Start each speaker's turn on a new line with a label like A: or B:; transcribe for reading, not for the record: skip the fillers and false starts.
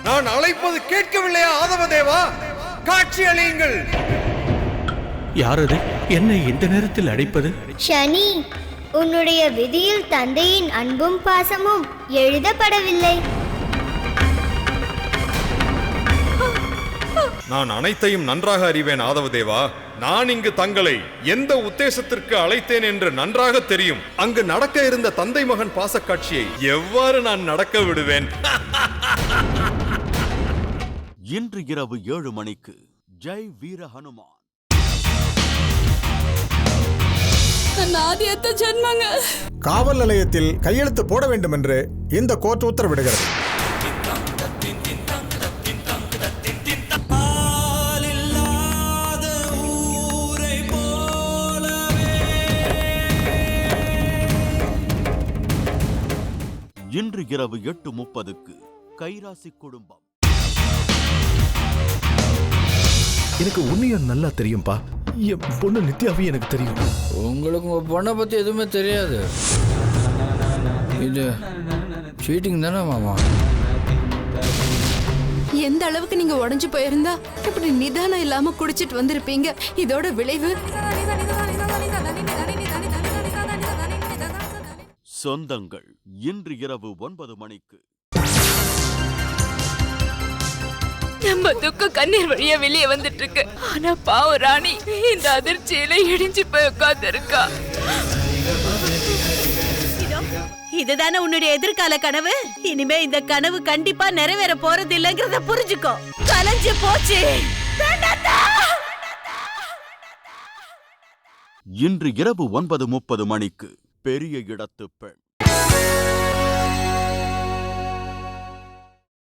A: நான் அழைப்பது கேட்கவில்லையா ஆதவதேவா? காட்சி அளியுங்கள்.
B: யார் அது? என்னை இந்த நேரத்தில் அழைப்பது?
C: சனி, உன்னுடைய விதியில் தந்தையின் அன்பும் பாசமும் எழுதப்படவில்லை.
A: நான் அனைத்தையும் நன்றாக அறிவேன் ஆதவதேவா. நான் இங்கு தங்களை எந்த உத்தேசத்திற்கு அழைத்தேன் என்று நன்றாக தெரியும். அங்கு நடக்க இருந்த தந்தை மகன் பாசக்காட்சியை எவ்வாறு நான் நடக்க விடுவேன்?
D: இன்று இரவு 7 மணிக்கு ஜெய் வீர ஹனுமான்.
E: காவல் நிலையத்தில் கையெழுத்து போட வேண்டும் என்று இந்த கோர்ட் உத்தரவிடுகிறது.
D: இன்று இரவு 8:30க்கு கைராசி குடும்பம்.
F: எனக்கு உன்னையும் நல்லா தெரியும்பா. என் பொண்ணு நித்யாவையும் எனக்கு தெரியும்.
G: உங்களுக்கு உங்க பொண்ணை பத்தி எதுவுமே தெரியாது. இது சீட்டிங் தானே மாமா?
H: எந்த அளவுக்கு நீங்க உடைஞ்சு போயிருந்தா இப்படி நிதானம் இல்லாம குடிச்சிட்டு வந்திருப்பீங்க. இதோட விளைவு
D: சொந்தங்கள் இன்று இரவு 9 மணிக்கு.
I: நம்ம துக்க கண்ணீர் வழியா வெளியே வந்துட்டு இருக்கு. ஆனா பாவ ராணி இந்த அதிர்ச்சியில இடிஞ்சு போய் உட்கார்ந்து இருக்கா.
J: இதுதானே உன்னுடைய எதிர்கால கனவு? இனிமே இந்த கனவு கண்டிப்பா நிறைவேற போறது இல்லைங்கிறத புரிஞ்சுக்கோ. கலைஞ்சு போச்சு.
D: இன்று இரவு 9:30 மணிக்கு பெரிய இடத்து பெண்.